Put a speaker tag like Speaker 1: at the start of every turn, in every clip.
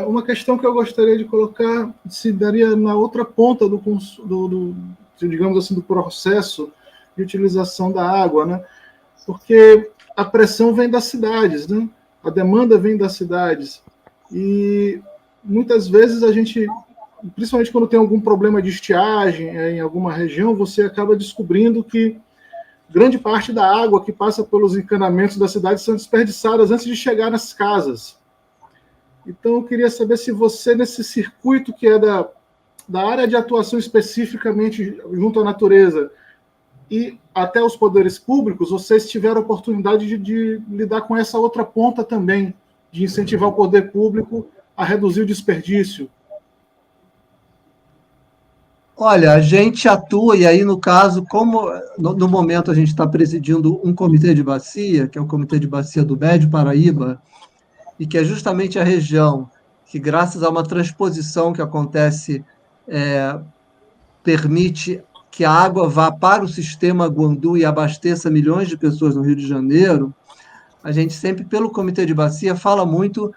Speaker 1: Uma questão que eu gostaria de colocar se daria na outra ponta digamos assim, do processo de utilização da água, né? Porque a pressão vem das cidades, né? A demanda vem das cidades. E muitas vezes a gente, principalmente quando tem algum problema de estiagem em alguma região, você acaba descobrindo que grande parte da água que passa pelos encanamentos da cidade são desperdiçadas antes de chegar nas casas. Então, eu queria saber se você, nesse circuito que é da área de atuação especificamente junto à natureza e até os poderes públicos, vocês tiveram a oportunidade de lidar com essa outra ponta também, de incentivar o poder público a reduzir o desperdício.
Speaker 2: Olha, a gente atua, e aí, no caso, como no momento a gente está presidindo um comitê de bacia, que é o Comitê de Bacia do Médio Paraíba, e que é justamente a região que, graças a uma transposição que acontece, permite que a água vá para o sistema Guandu e abasteça milhões de pessoas no Rio de Janeiro. A gente sempre, pelo Comitê de Bacia, fala muito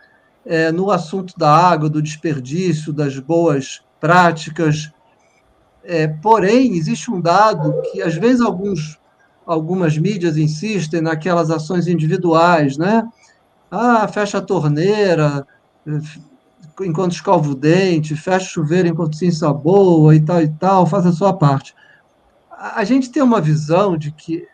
Speaker 2: no assunto da água, do desperdício, das boas práticas. Porém, existe um dado que, às vezes, algumas mídias insistem naquelas ações individuais, né? Ah, fecha a torneira enquanto escova o dente, fecha o chuveiro enquanto se ensaboa e tal, faz a sua parte. A gente tem uma visão de que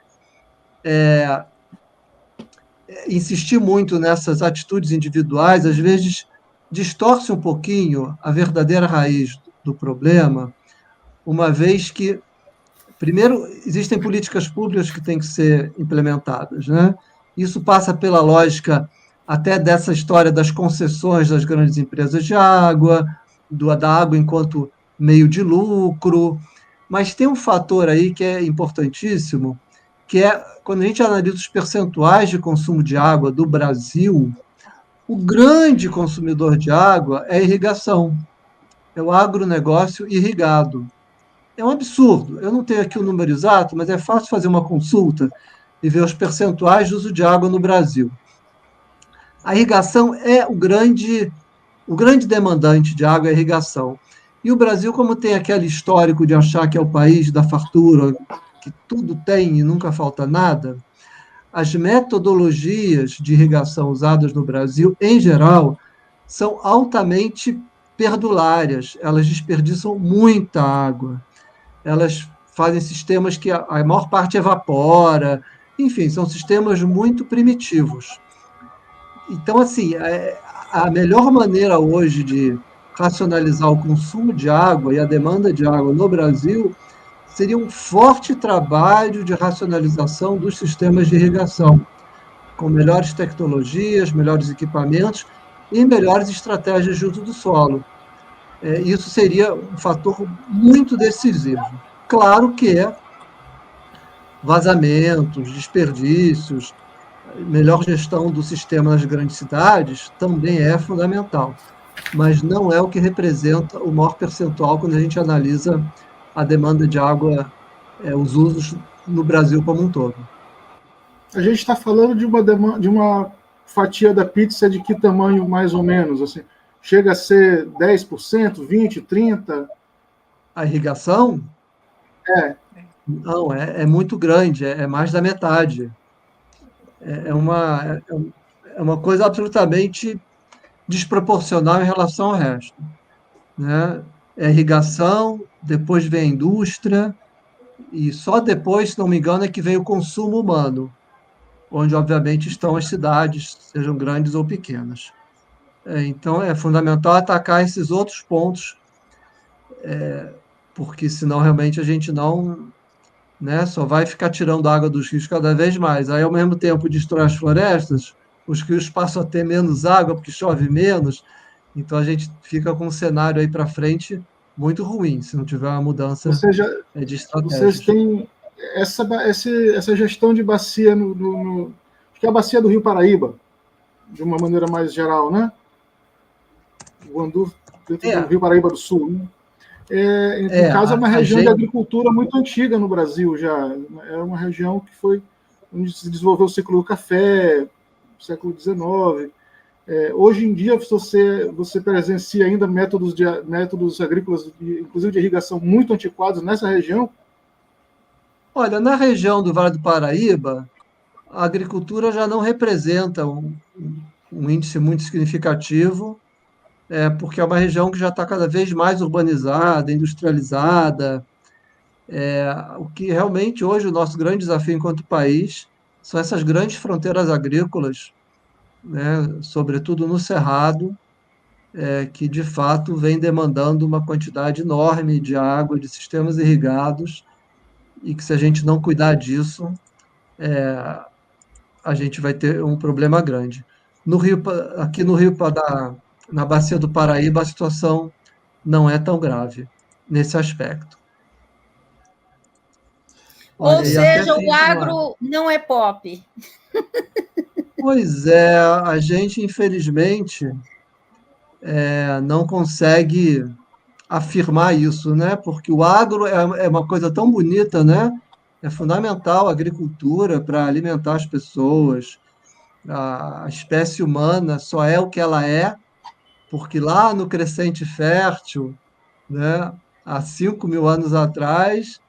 Speaker 2: insistir muito nessas atitudes individuais, às vezes, distorce um pouquinho a verdadeira raiz do problema, uma vez que, primeiro, existem políticas públicas que têm que ser implementadas, né? Isso passa pela lógica até dessa história das concessões das grandes empresas de água, da água enquanto meio de lucro, mas tem um fator aí que é importantíssimo, que é quando a gente analisa os percentuais de consumo de água do Brasil, o grande consumidor de água é a irrigação, é o agronegócio irrigado. É um absurdo. Eu não tenho aqui o número exato, mas é fácil fazer uma consulta e ver os percentuais de uso de água no Brasil. A irrigação é o grande demandante de água é a irrigação. E o Brasil, como tem aquele histórico de achar que é o país da fartura, que tudo tem e nunca falta nada, as metodologias de irrigação usadas no Brasil, em geral, são altamente perdulárias. Elas desperdiçam muita água. Elas fazem sistemas que a maior parte evapora. Enfim, são sistemas muito primitivos. Então, assim, a melhor maneira hoje de racionalizar o consumo de água e a demanda de água no Brasil seria um forte trabalho de racionalização dos sistemas de irrigação, com melhores tecnologias, melhores equipamentos e melhores estratégias de uso do solo. Isso seria um fator muito decisivo. Claro que vazamentos, desperdícios, melhor gestão do sistema nas grandes cidades também é fundamental, mas não é o que representa o maior percentual quando a gente analisa a demanda de água, os usos no Brasil como um todo.
Speaker 1: A gente está falando de uma fatia da pizza de que tamanho, mais ou menos? Assim, chega a ser 10%, 20%, 30%?
Speaker 2: A irrigação? Não, é muito grande, é mais da metade. É uma coisa absolutamente desproporcional em relação ao resto, né? É irrigação, depois vem a indústria, e só depois, se não me engano, é que vem o consumo humano, onde, obviamente, estão as cidades, sejam grandes ou pequenas. Então, é fundamental atacar esses outros pontos, porque senão realmente a gente não, né, só vai ficar tirando água dos rios cada vez mais. Aí, ao mesmo tempo, destrói as florestas, os rios passam a ter menos água porque chove menos, então a gente fica com um cenário aí para frente muito ruim, se não tiver uma mudança de
Speaker 1: vocês
Speaker 2: estratégias.
Speaker 1: têm essa gestão de bacia acho que é a bacia do Rio Paraíba, de uma maneira mais geral, né? O Guandu, dentro do Rio Paraíba do Sul, né? No caso, é uma região de agricultura muito antiga no Brasil já. É uma região que foi onde se desenvolveu o ciclo do café, século XIX. Hoje em dia, você presencia ainda métodos agrícolas, inclusive de irrigação, muito antiquados nessa região?
Speaker 2: Olha, na região do Vale do Paraíba, a agricultura já não representa um índice muito significativo, porque é uma região que já está cada vez mais urbanizada, industrializada. O que realmente hoje o nosso grande desafio enquanto país são essas grandes fronteiras agrícolas, né, sobretudo no Cerrado, que de fato vem demandando uma quantidade enorme de água, de sistemas irrigados, e que se a gente não cuidar disso, a gente vai ter um problema grande. No Rio, aqui no Rio, na Bacia do Paraíba, a situação não é tão grave nesse aspecto.
Speaker 3: Ou
Speaker 2: Olha, e até
Speaker 3: seja, o
Speaker 2: fiz
Speaker 3: agro não é pop.
Speaker 2: Pois é, a gente, infelizmente, não consegue afirmar isso, né? Porque o agro é uma coisa tão bonita, né? É fundamental a agricultura para alimentar as pessoas. A espécie humana só é o que ela é, porque lá no Crescente Fértil, né, há 5.000 anos atrás,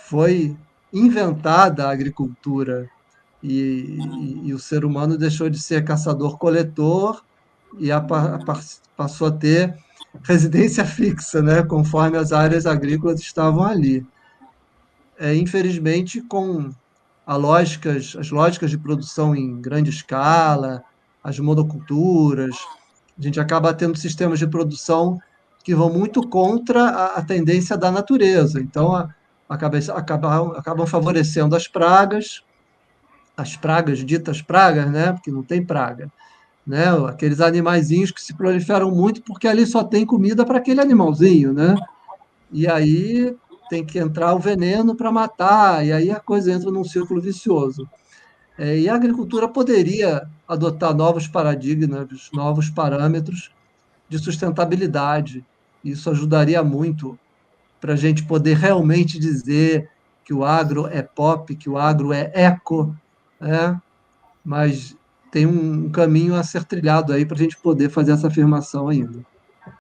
Speaker 2: foi inventada a agricultura. E o ser humano deixou de ser caçador-coletor e passou a ter residência fixa, né, conforme as áreas agrícolas estavam ali. Infelizmente, com as lógicas de produção em grande escala, as monoculturas, a gente acaba tendo sistemas de produção que vão muito contra a tendência da natureza. Então, acabam favorecendo as pragas, ditas pragas, né? Porque não tem praga, né? Aqueles animaizinhos que se proliferam muito porque ali só tem comida para aquele animalzinho, né? E aí tem que entrar o veneno para matar, e aí a coisa entra num círculo vicioso. E a agricultura poderia adotar novos paradigmas, novos parâmetros de sustentabilidade. Isso ajudaria muito para a gente poder realmente dizer que o agro é pop, que o agro é eco, né? Mas tem um caminho a ser trilhado aí para a gente poder fazer essa afirmação ainda.